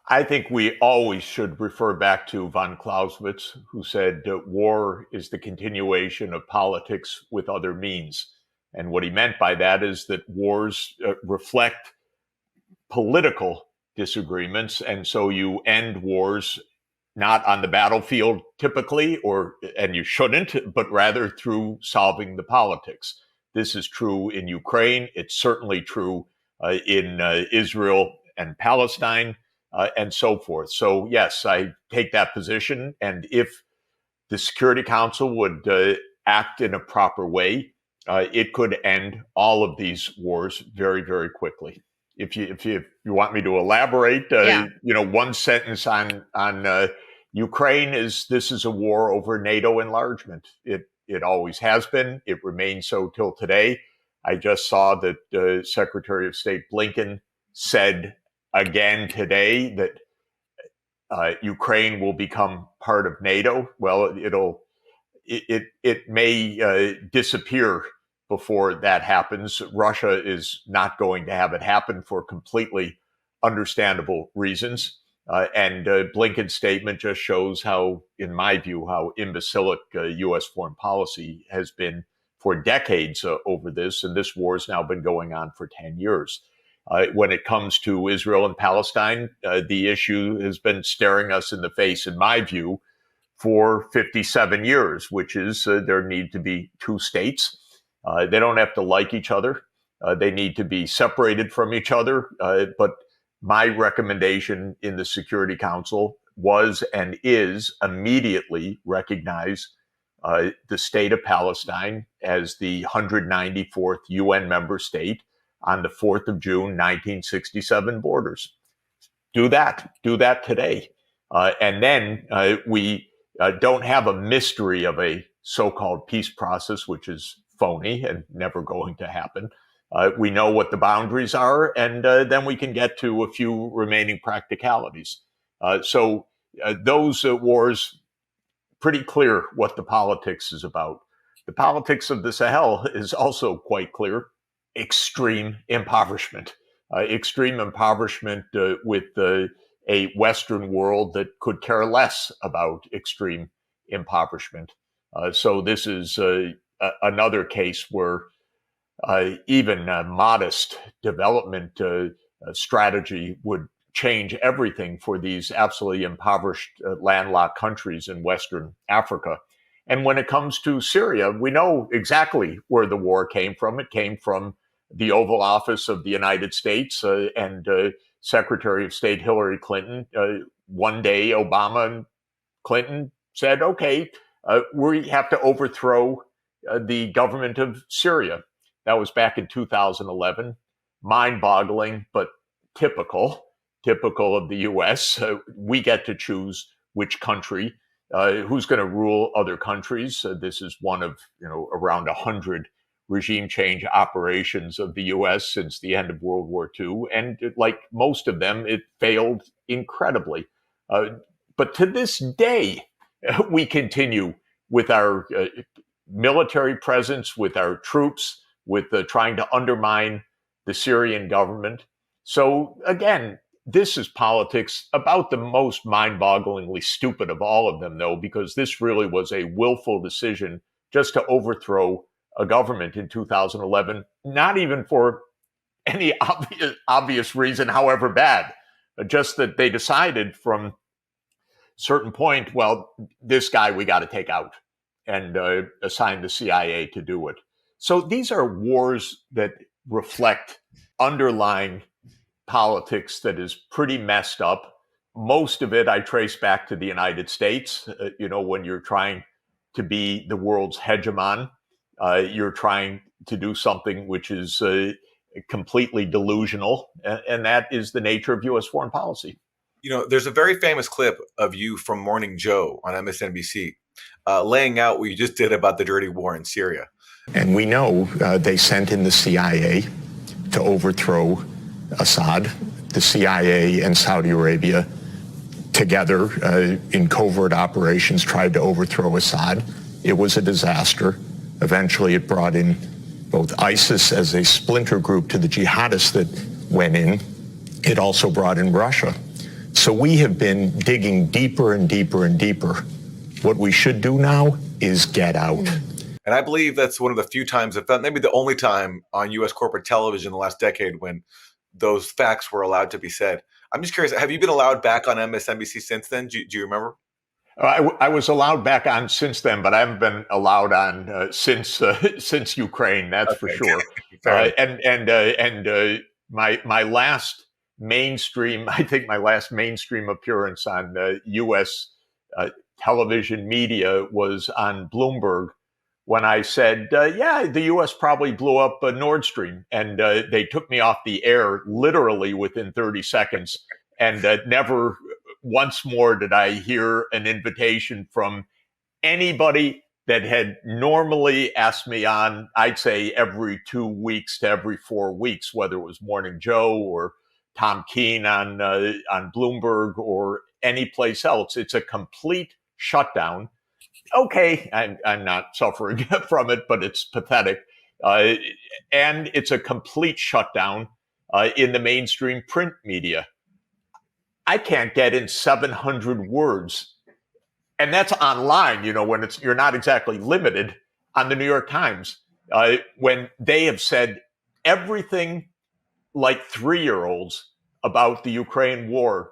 I think we always should refer back to von Clausewitz, who said war is the continuation of politics with other means. And what he meant by that is that wars reflect political disagreements. And so you end wars not on the battlefield typically, and you shouldn't, but rather through solving the politics. This is true in Ukraine. It's certainly true in Israel and Palestine, and so forth. So yes, I take that position. And if the Security Council would act in a proper way, it could end all of these wars very, very quickly. If you want me to elaborate, one sentence on Ukraine is this is a war over NATO enlargement. It always has been. It remains so till today. I just saw that Secretary of State Blinken said again today that Ukraine will become part of NATO. Well, it may disappear before that happens. Russia is not going to have it happen for completely understandable reasons. And Blinken's statement just shows how, in my view, how imbecilic U.S. foreign policy has been for decades over this. And this war has now been going on for 10 years. When it comes to Israel and Palestine, the issue has been staring us in the face, in my view, for 57 years, which is there need to be two states. They don't have to like each other. They need to be separated from each other. But my recommendation in the Security Council was and is immediately recognize the state of Palestine as the 194th UN member state on the 4th of June, 1967 borders. Do that today. And then we don't have a mystery of a so-called peace process, which is phony and never going to happen. We know what the boundaries are, and then we can get to a few remaining practicalities. So those wars, pretty clear what the politics is about. The politics of the Sahel is also quite clear. Extreme impoverishment. Extreme impoverishment with a Western world that could care less about extreme impoverishment. So this is another case where even a modest development strategy would change everything for these absolutely impoverished landlocked countries in Western Africa. And when it comes to Syria, we know exactly where the war came from. It came from the Oval Office of the United States and Secretary of State Hillary Clinton. One day, Obama and Clinton said, okay, we have to overthrow the government of Syria. That was back in 2011. Mind-boggling, but typical of the U.S. We get to choose which country, who's going to rule other countries. This is one of, around 100 regime change operations of the U.S. since the end of World War II. And like most of them, it failed incredibly. But to this day, we continue with our military presence, with our troops, with trying to undermine the Syrian government. So again, this is politics about the most mind-bogglingly stupid of all of them, though, because this really was a willful decision just to overthrow a government in 2011, not even for any obvious reason, however bad, just that they decided from a certain point, well, this guy we got to take out and assign the CIA to do it. So these are wars that reflect underlying politics that is pretty messed up. Most of it I trace back to the United States. When you're trying to be the world's hegemon, you're trying to do something which is completely delusional, and that is the nature of U.S. foreign policy. There's a very famous clip of you from Morning Joe on MSNBC laying out what you just did about the dirty war in Syria. And we know they sent in the CIA to overthrow Assad. The CIA and Saudi Arabia together in covert operations tried to overthrow Assad. It was a disaster. Eventually it brought in both ISIS as a splinter group to the jihadists that went in. It also brought in Russia. So we have been digging deeper and deeper and deeper. What we should do now is get out. And I believe that's one of the few times, if not maybe the only time on U.S. corporate television in the last decade when those facts were allowed to be said. I'm just curious, have you been allowed back on MSNBC since then? Do you remember? I was allowed back on since then, but I haven't been allowed on since Ukraine. That's for sure. My last mainstream, I think my last mainstream appearance on U.S. Television media was on Bloomberg when I said, "Yeah, the U.S. probably blew up Nord Stream," and they took me off the air literally within 30 seconds, and never once more did I hear an invitation from anybody that had normally asked me on, I'd say every 2 weeks to every 4 weeks, whether it was Morning Joe or Tom Keene on Bloomberg or any place else. It's a complete shutdown. Okay, I'm not suffering from it, but it's pathetic. And it's a complete shutdown in the mainstream print media. I can't get in 700 words. And that's online, when you're not exactly limited on the New York Times, when they have said everything like 3-year-olds about the Ukraine war.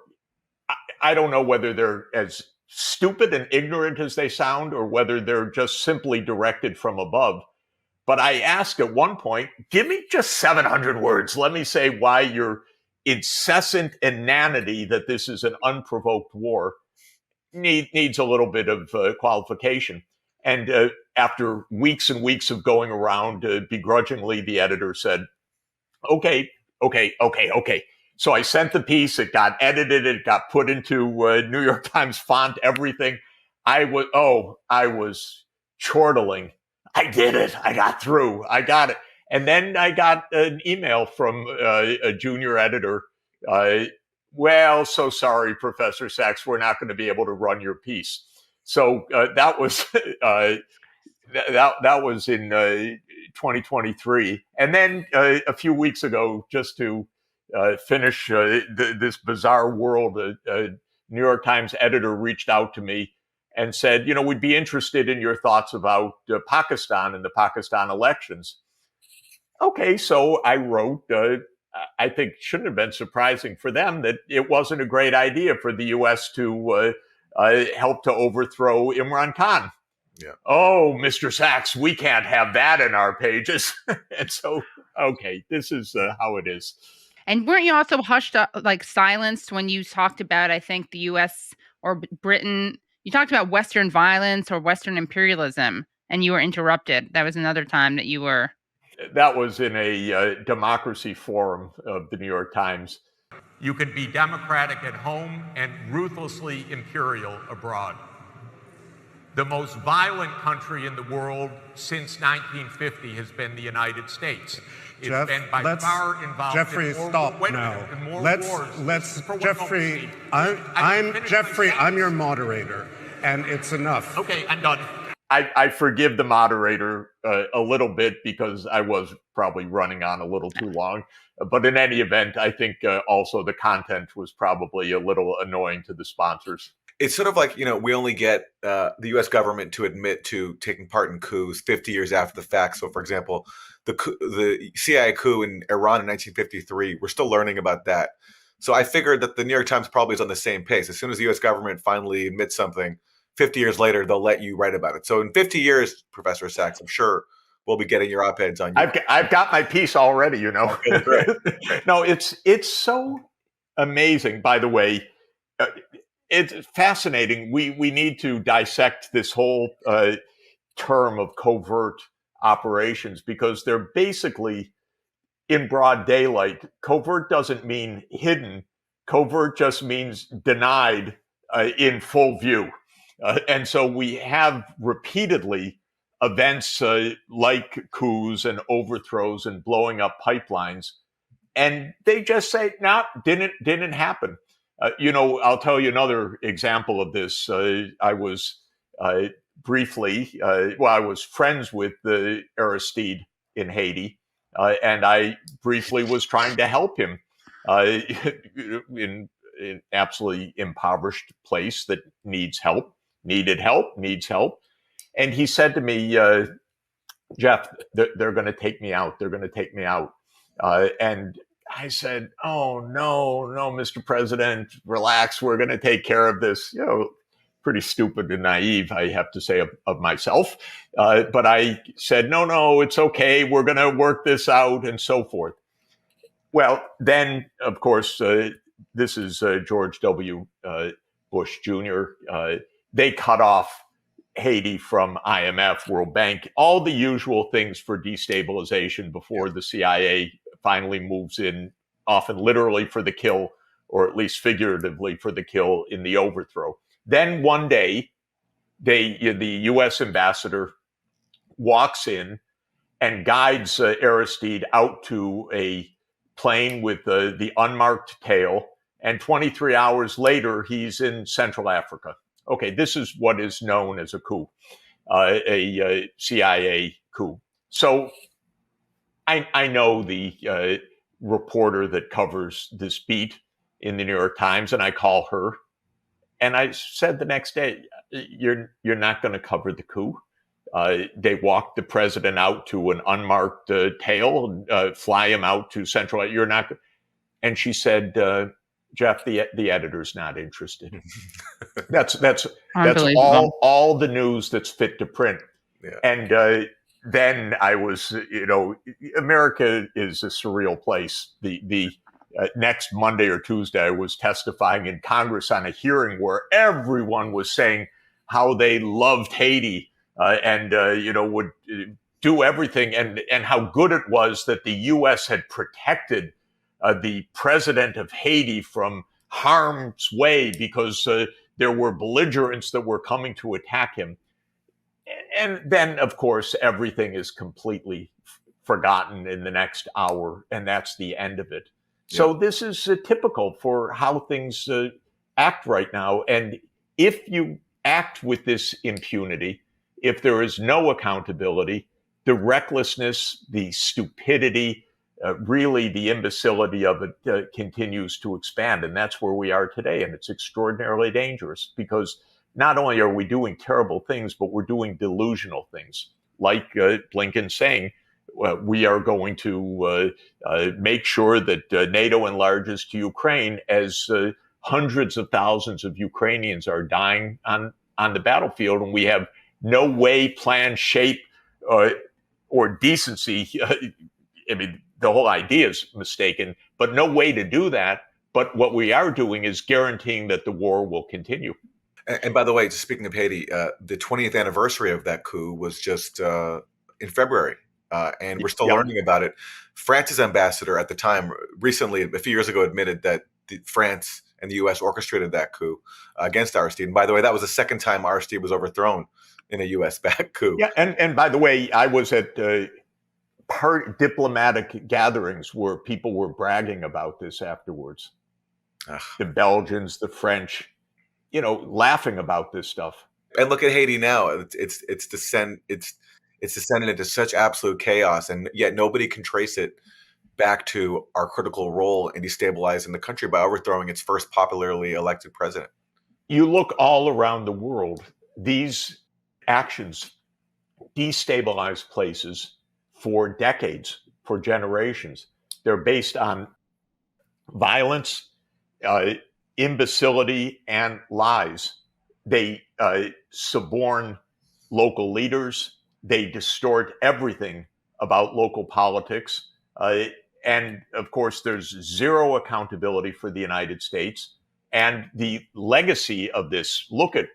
I don't know whether they're as stupid and ignorant as they sound or whether they're just simply directed from above. But I asked at one point, give me just 700 words. Let me say why your incessant inanity that this is an unprovoked war needs a little bit of qualification. And after weeks and weeks of going around, begrudgingly, the editor said, okay. So I sent the piece. It got edited. It got put into New York Times font, everything. I was chortling. I did it. I got through. I got it. And then I got an email from a junior editor. Well, so sorry, Professor Sachs, we're not going to be able to run your piece. So that was that was in 2023. And then a few weeks ago, just to finish this bizarre world, a New York Times editor reached out to me and said, we'd be interested in your thoughts about Pakistan and the Pakistan elections. Okay, so I wrote, I think shouldn't have been surprising for them that it wasn't a great idea for the U.S. to help to overthrow Imran Khan. Yeah. Oh, Mr. Sachs, we can't have that in our pages. And so, okay, this is how it is. And weren't you also hushed up, like silenced when you talked about, I think, the U.S. or Britain? You talked about Western violence or Western imperialism, and you were interrupted. That was another time that you were. That was in a democracy forum of the New York Times. You can be democratic at home and ruthlessly imperial abroad. The most violent country in the world since 1950 has been the United States. It's been by far involved Jeffrey, in more, stop wait now. A minute, in more Let's wars. Jeffrey, I'm your moderator, and it's enough. Okay, I'm done. I forgive the moderator a little bit because I was probably running on a little too long. But in any event, I think also the content was probably a little annoying to the sponsors. It's sort of like, we only get the U.S. government to admit to taking part in coups 50 years after the fact. So, for example, the CIA coup in Iran in 1953, we're still learning about that. So I figured that the New York Times probably is on the same pace. As soon as the U.S. government finally admits something, 50 years later, they'll let you write about it. So in 50 years, Professor Sachs, I'm sure we'll be getting your op-eds on you. I've got my piece already, Okay, great. No, it's so amazing, by the way. It's fascinating. We need to dissect this whole term of covert operations because they're basically in broad daylight. Covert doesn't mean hidden. Covert just means denied in full view. And so we have repeatedly events like coups and overthrows and blowing up pipelines. And they just say, no, didn't happen. I'll tell you another example of this. I was briefly, I was friends with Aristide in Haiti, and I briefly was trying to help him in an absolutely impoverished place that needs help, needs help. And he said to me, Jeff, they're going to take me out. They're going to take me out. And I said, oh, no, Mr. President, relax. We're going to take care of this. Pretty stupid and naive, I have to say, of myself. But I said, no, it's okay. We're going to work this out and so forth. Well, then, of course, this is George W. Bush Jr. They cut off Haiti from IMF, World Bank, all the usual things for destabilization before the CIA finally moves in, often literally for the kill, or at least figuratively for the kill in the overthrow. Then one day, the U.S. ambassador walks in and guides Aristide out to a plane with the unmarked tail, and 23 hours later, he's in Central Africa. Okay, this is what is known as a coup, a CIA coup. So I know the reporter that covers this beat in the New York Times, and I call her. And I said the next day, you're not going to cover the coup. They walked the president out to an unmarked tail, fly him out to Central. You're not. And she said, Jeff, the editor's not interested. That's all the news that's fit to print. Yeah. And then I was, America is a surreal place. The next Monday or Tuesday, I was testifying in Congress on a hearing where everyone was saying how they loved Haiti and would do everything, and how good it was that the U.S. had protected the president of Haiti from harm's way because there were belligerents that were coming to attack him. And then, of course, everything is completely forgotten in the next hour, and that's the end of it. So this is typical for how things act right now. And if you act with this impunity, if there is no accountability, the recklessness, the stupidity, really the imbecility of it continues to expand. And that's where we are today. And it's extraordinarily dangerous because not only are we doing terrible things, but we're doing delusional things. Like Blinken saying, we are going to make sure that NATO enlarges to Ukraine as hundreds of thousands of Ukrainians are dying on the battlefield. And we have no way, plan, shape, or decency. I mean, the whole idea is mistaken, but no way to do that. But what we are doing is guaranteeing that the war will continue. And by the way, just speaking of Haiti, the 20th anniversary of that coup was just in February. And we're still learning about it. France's ambassador at the time, recently, a few years ago, admitted that France and the U.S. orchestrated that coup against Aristide. And by the way, that was the second time Aristide was overthrown in a U.S.-backed coup. Yeah, and by the way, I was at diplomatic gatherings where people were bragging about this afterwards. The Belgians, the French, laughing about this stuff. And look at Haiti now. It's descended into such absolute chaos, and yet nobody can trace it back to our critical role in destabilizing the country by overthrowing its first popularly elected president. You look all around the world, these actions destabilize places for decades, for generations. They're based on violence, imbecility, and lies. They suborn local leaders. They distort everything about local politics. And of course, there's zero accountability for the United States. And the legacy of this, look at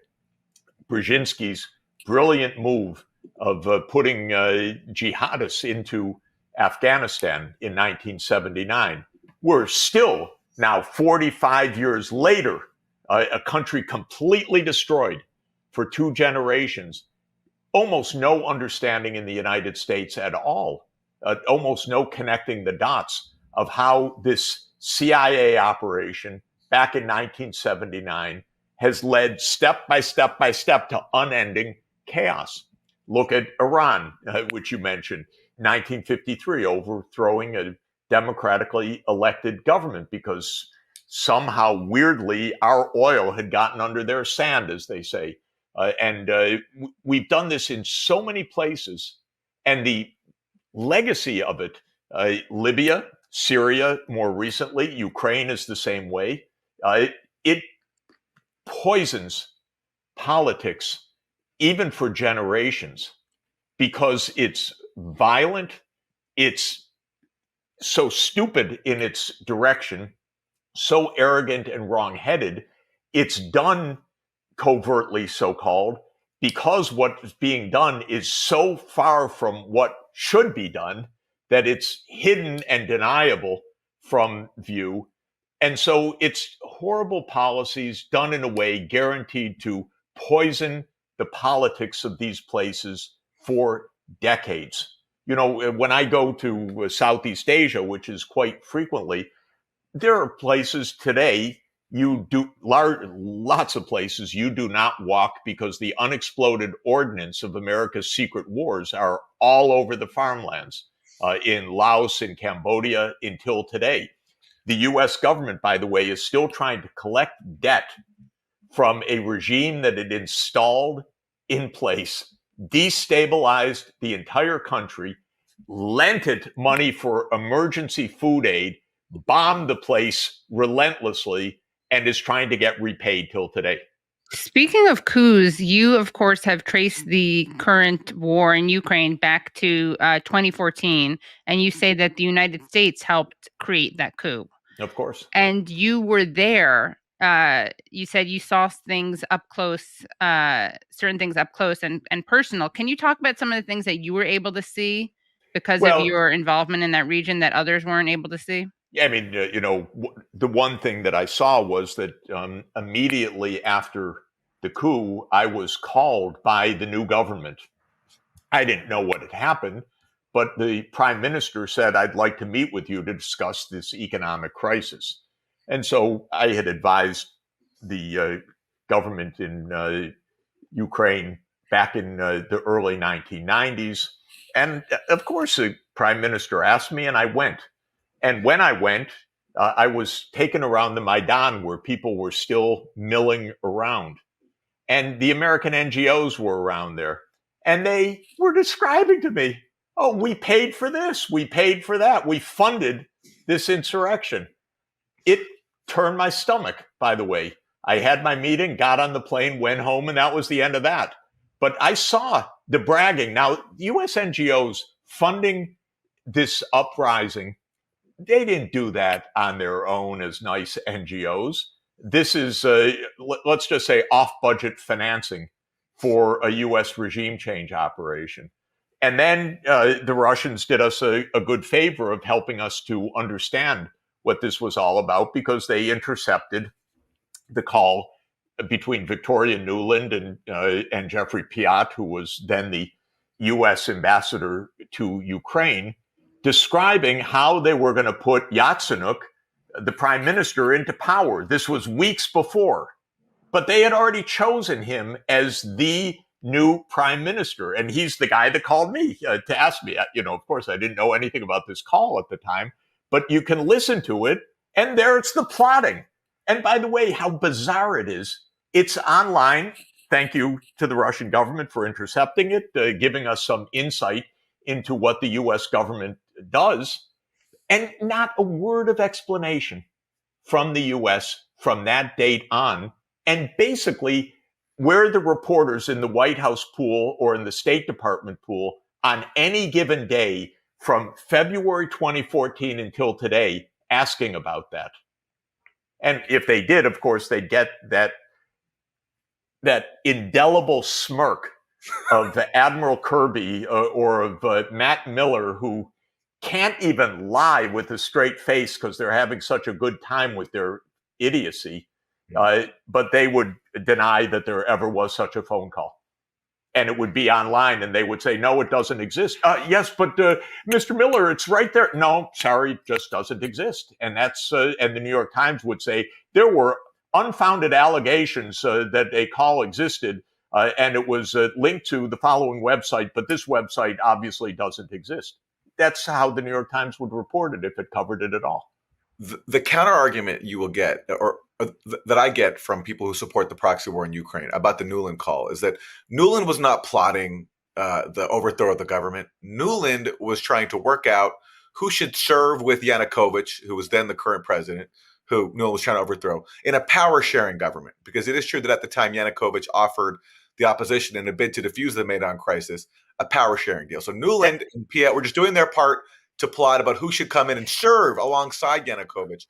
Brzezinski's brilliant move of putting jihadists into Afghanistan in 1979. We're still now 45 years later, a country completely destroyed for 2 generations. Almost no understanding in the United States at all, almost no connecting the dots of how this CIA operation back in 1979 has led step by step by step to unending chaos. Look at Iran, which you mentioned, 1953, overthrowing a democratically elected government because somehow weirdly our oil had gotten under their sand, as they say. We've done this in so many places. And the legacy of it, Libya, Syria, more recently, Ukraine is the same way. It poisons politics, even for generations, because it's violent, it's so stupid in its direction, so arrogant and wrong-headed. It's done covertly, so-called, because what is being done is so far from what should be done that it's hidden and deniable from view. And so it's horrible policies done in a way guaranteed to poison the politics of these places for decades. You know, when I go to Southeast Asia, which is quite frequently, there are places today you do lots of places you do not walk because the unexploded ordnance of America's secret wars are all over the farmlands in Laos and Cambodia until today. The U.S. government, by the way, is still trying to collect debt from a regime that had installed in place, destabilized the entire country, lent it money for emergency food aid, bombed the place relentlessly, and is trying to get repaid till today. Speaking of coups, you, of course, have traced the current war in Ukraine back to 2014, and you say that the United States helped create that coup. Of course. And you were there. You said you saw things up close, certain things up close and personal. Can you talk about some of the things that you were able to see because of your involvement in that region that others weren't able to see? Yeah, I mean, the one thing that I saw was that immediately after the coup, I was called by the new government. I didn't know what had happened, but the prime minister said, I'd like to meet with you to discuss this economic crisis. And so I had advised the government in Ukraine back in the early 1990s. And of course, the prime minister asked me, and I went. And when I went, I was taken around the Maidan where people were still milling around. And the American NGOs were around there. And they were describing to me, oh, we paid for this, we paid for that, we funded this insurrection. It turned my stomach, by the way. I had my meeting, got on the plane, went home, and that was the end of that. But I saw the bragging. Now, US NGOs funding this uprising, they didn't do that on their own as nice NGOs. This is, let's just say, off-budget financing for a U.S. regime change operation. And then the Russians did us a good favor of helping us to understand what this was all about because they intercepted the call between Victoria Nuland and Jeffrey Piat, who was then the U.S. ambassador to Ukraine, describing how they were going to put Yatsenyuk, the prime minister, into power. This was weeks before, but they had already chosen him as the new prime minister. And he's the guy that called me to ask me. Of course, I didn't know anything about this call at the time, but you can listen to it. And there it's the plotting. And by the way, how bizarre it is. It's online. Thank you to the Russian government for intercepting it, giving us some insight into what the U.S. government does, and not a word of explanation from the U.S. from that date on. And basically, where the reporters in the White House pool or in the State Department pool on any given day from February 2014 until today asking about that. And if they did, of course, they'd get that indelible smirk of Admiral Kirby or of Matt Miller, who can't even lie with a straight face because they're having such a good time with their idiocy. But they would deny that there ever was such a phone call. And it would be online, and they would say, no, it doesn't exist. Yes, but Mr. Miller, it's right there. No, sorry, it just doesn't exist. And that's and the New York Times would say there were unfounded allegations that a call existed, and it was linked to the following website, but this website obviously doesn't exist. That's how the New York Times would report it if it covered it at all. the counter argument you will get, or that I get from people who support the proxy war in Ukraine about the Nuland call, is that Nuland was not plotting the overthrow of the government. Nuland was trying to work out who should serve with Yanukovych, who was then the current president, who Nuland was trying to overthrow, in a power-sharing government. Because it is true that at the time, Yanukovych offered the opposition, in a bid to defuse the Maidan crisis, a power-sharing deal. So Nuland and Piet were just doing their part to plot about who should come in and serve alongside Yanukovych.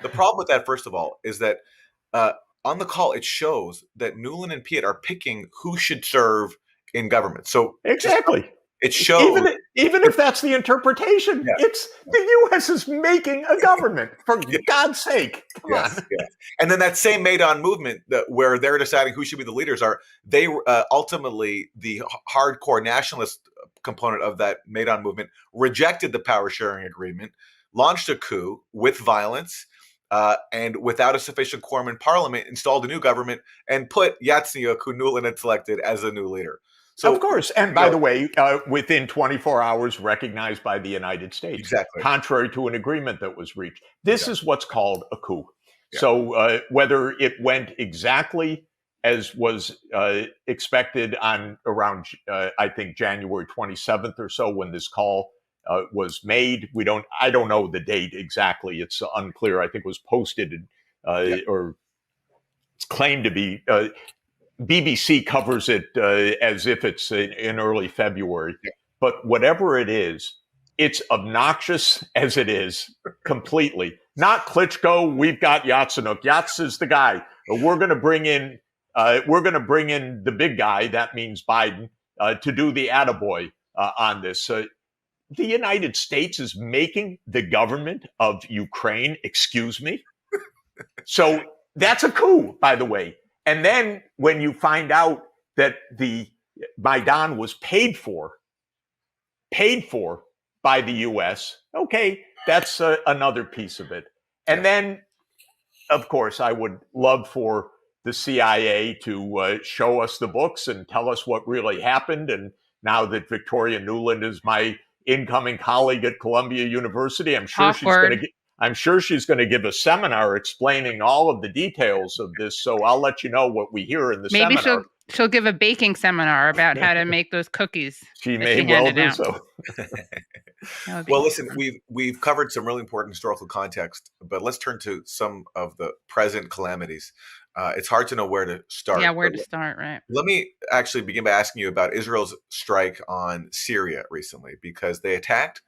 The problem with that, first of all, is that on the call, it shows that Nuland and Piet are picking who should serve in government. So exactly. It shows, even if that's the interpretation, it's the U.S. is making a government, for God's sake. Come on. Yeah. And then that same Maidan movement, where they're deciding who should be the leaders, they ultimately, the hardcore nationalist component of that Maidan movement rejected the power sharing agreement, launched a coup with violence, and without a sufficient quorum in parliament, installed a new government and put Yatsenyuk, who Nuland had selected, as a new leader. So, of course. And by the way, within 24 hours, recognized by the United States, exactly, contrary to an agreement that was reached. This is what's called a coup. Yeah. So whether it went exactly as was expected on around, I think, January 27th or so, when this call was made, I don't know the date exactly. It's unclear. I think it was posted or it's claimed to be. BBC covers it as if it's in early February. Yeah. But whatever it is, it's obnoxious as it is completely. Not Klitschko. We've got Yatsenyuk. Yats is the guy. We're going to bring in the big guy. That means Biden to do the attaboy on this. The United States is making the government of Ukraine. Excuse me. So that's a coup, by the way. And then when you find out that the Maidan was paid for by the U.S., okay, that's another piece of it. And then, of course, I would love for the CIA to show us the books and tell us what really happened. And now that Victoria Nuland is my incoming colleague at Columbia University, I'm sure she's going to give a seminar explaining all of the details of this. So I'll let you know what we hear in the seminar. Maybe she'll give a baking seminar about how to make those cookies. She may well do so. Well, listen, we've covered some really important historical context, but let's turn to some of the present calamities. It's hard to know where to start. Yeah, where to start, right? Let me actually begin by asking you about Israel's strike on Syria recently, because they attacked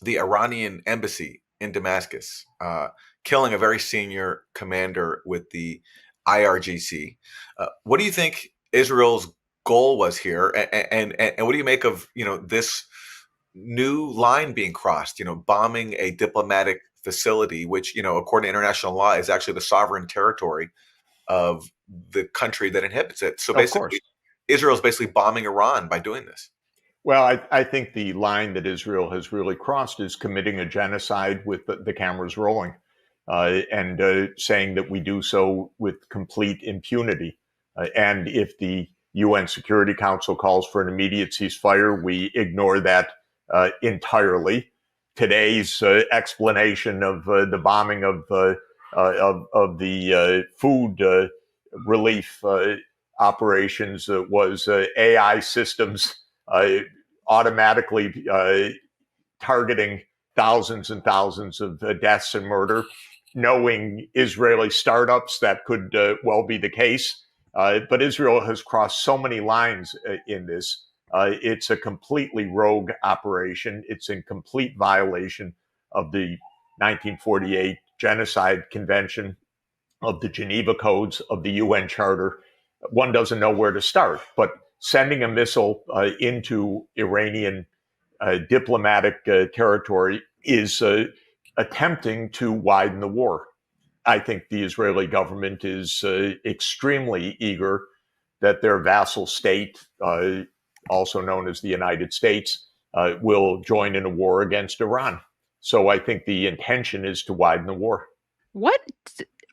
the Iranian embassy in Damascus, killing a very senior commander with the IRGC. What do you think Israel's goal was here, and what do you make of this new line being crossed? Bombing a diplomatic facility, which according to international law is actually the sovereign territory of the country that inhabits it. So basically, Israel's basically bombing Iran by doing this. Well, I think the line that Israel has really crossed is committing a genocide with the cameras rolling, and saying that we do so with complete impunity. And if the UN Security Council calls for an immediate ceasefire, we ignore that entirely. Today's explanation of the bombing of the food relief operations was AI systems automatically targeting thousands and thousands of deaths and murder. Knowing Israeli startups, that could well be the case. But Israel has crossed so many lines in this. It's a completely rogue operation. It's in complete violation of the 1948 Genocide Convention, of the Geneva Codes, of the UN Charter. One doesn't know where to start, but sending a missile into Iranian diplomatic territory is attempting to widen the war. I think the Israeli government is extremely eager that their vassal state, also known as the United States, will join in a war against Iran. So I think the intention is to widen the war. What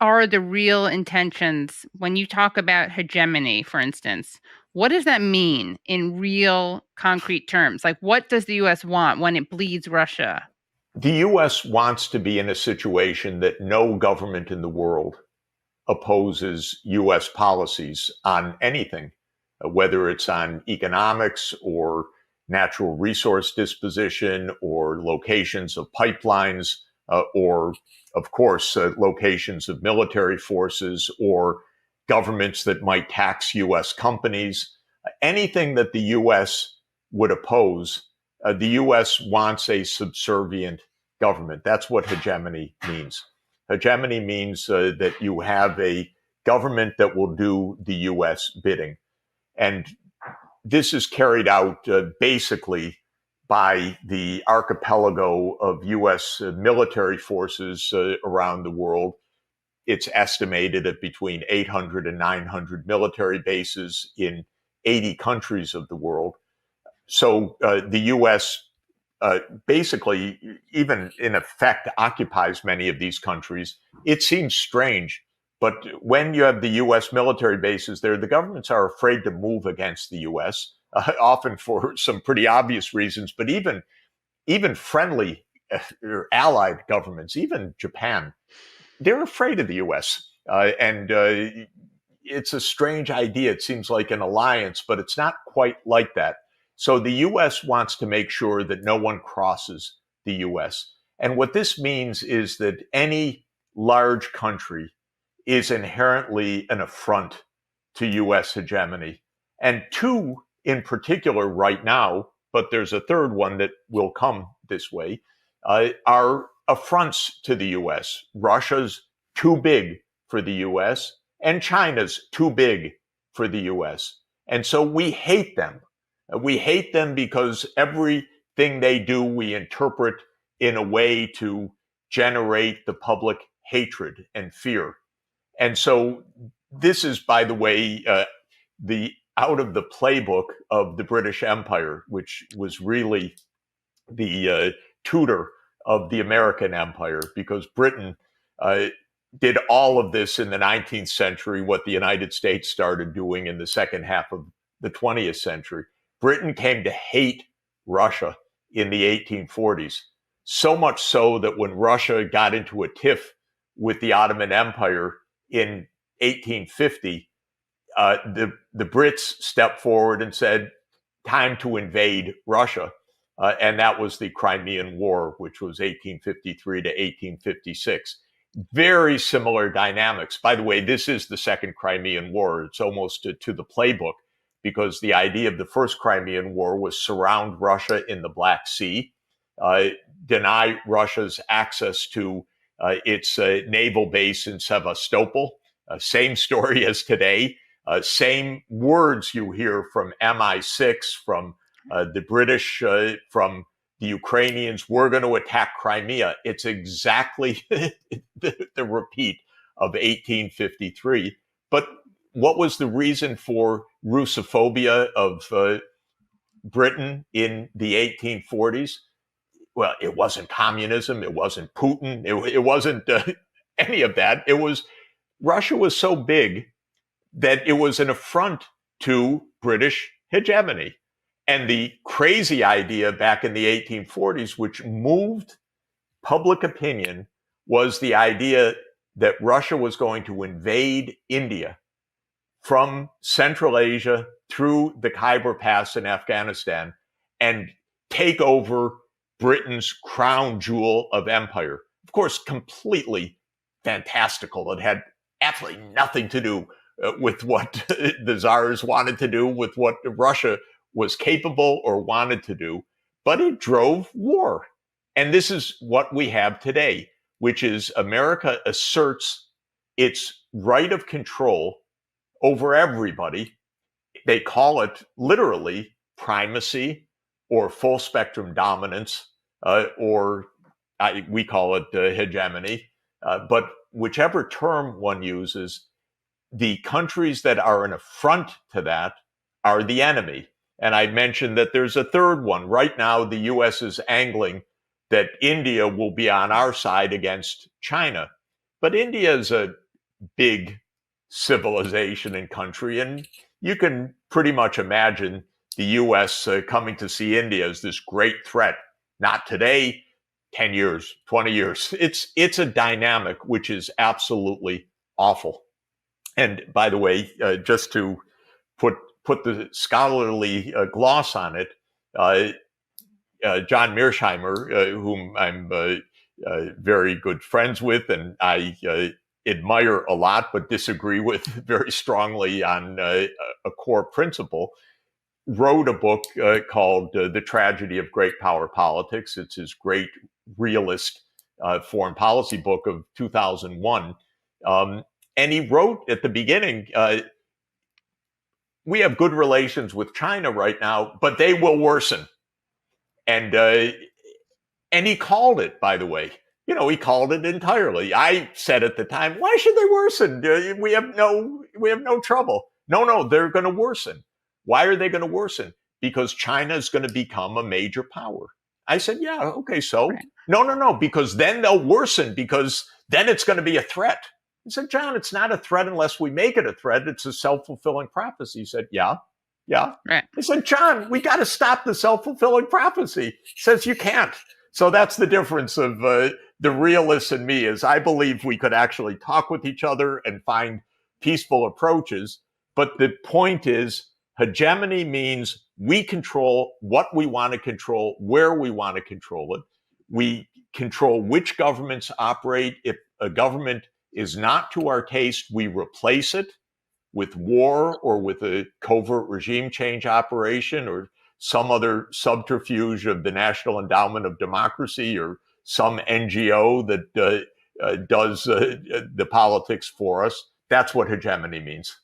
are the real intentions when you talk about hegemony, for instance? What does that mean in real concrete terms? Like, what does the U.S. want when it bleeds Russia? The U.S. wants to be in a situation that no government in the world opposes U.S. policies on anything, whether it's on economics or natural resource disposition or locations of pipelines or, of course, locations of military forces or governments that might tax U.S. companies. Anything that the U.S. would oppose, the U.S. wants a subservient government. That's what hegemony means. Hegemony means that you have a government that will do the U.S. bidding. And this is carried out basically by the archipelago of U.S. military forces around the world. It's estimated at between 800 and 900 military bases in 80 countries of the world. So the U.S. Basically, even in effect, occupies many of these countries. It seems strange, but when you have the U.S. military bases there, the governments are afraid to move against the U.S., often for some pretty obvious reasons, but even friendly or allied governments, even Japan, they're afraid of the U.S. And it's a strange idea. It seems like an alliance, but it's not quite like that. So the U.S. wants to make sure that no one crosses the U.S. And what this means is that any large country is inherently an affront to U.S. hegemony. And two in particular right now, but there's a third one that will come this way, are affronts to the U.S. Russia's too big for the U.S. and China's too big for the U.S. And so we hate them. We hate them because everything they do, we interpret in a way to generate the public hatred and fear. And so this is, by the way, the out of the playbook of the British Empire, which was really the tutor of the American Empire, because Britain did all of this in the 19th century, what the United States started doing in the second half of the 20th century. Britain came to hate Russia in the 1840s, so much so that when Russia got into a tiff with the Ottoman Empire in 1850, the Brits stepped forward and said, time to invade Russia. And that was the Crimean War, which was 1853 to 1856. Very similar dynamics. By the way, this is the Second Crimean War. It's almost to the playbook, because the idea of the First Crimean War was surround Russia in the Black Sea, deny Russia's access to its naval base in Sevastopol. Same story as today. Same words you hear from MI6, from the British, from the Ukrainians. We're going to attack Crimea. It's exactly the repeat of 1853. But what was the reason for Russophobia of Britain in the 1840s? Well, it wasn't communism. It wasn't Putin. It wasn't any of that. It was Russia was so big that it was an affront to British hegemony. And the crazy idea back in the 1840s, which moved public opinion, was the idea that Russia was going to invade India from Central Asia through the Khyber Pass in Afghanistan and take over Britain's crown jewel of empire. Of course, completely fantastical. It had absolutely nothing to do with what the czars wanted to do, with what Russia was capable or wanted to do, but it drove war. And this is what we have today, which is America asserts its right of control over everybody. They call it literally primacy or full spectrum dominance, or we call it hegemony. But whichever term one uses, the countries that are an affront to that are the enemy. And I mentioned that there's a third one. Right now, the U.S. is angling that India will be on our side against China. But India is a big civilization and country, and you can pretty much imagine the U.S. Coming to see India as this great threat. Not today, 10 years, 20 years. It's a dynamic which is absolutely awful. And by the way, just to put the scholarly gloss on it, John Mearsheimer, whom I'm very good friends with, and I admire a lot, but disagree with very strongly on a core principle, wrote a book called The Tragedy of Great Power Politics. It's his great realist foreign policy book of 2001. And he wrote at the beginning, we have good relations with China right now, but they will worsen. And he called it, by the way. He called it entirely. I said at the time, why should they worsen? We have no trouble. No, they're going to worsen. Why are they going to worsen? Because China is going to become a major power. I said, yeah, okay, so Right. No, because then they'll worsen, because then it's going to be a threat. He said, John, it's not a threat unless we make it a threat. It's a self-fulfilling prophecy. He said, yeah. Right. I said, John, we got to stop the self-fulfilling prophecy. He says, you can't. So that's the difference of the realist and me, is I believe we could actually talk with each other and find peaceful approaches. But the point is, hegemony means we control what we want to control, where we want to control it. We control which governments operate. If a government is not to our taste, we replace it with war or with a covert regime change operation or some other subterfuge of the National Endowment of Democracy or some NGO that does the politics for us. That's what hegemony means.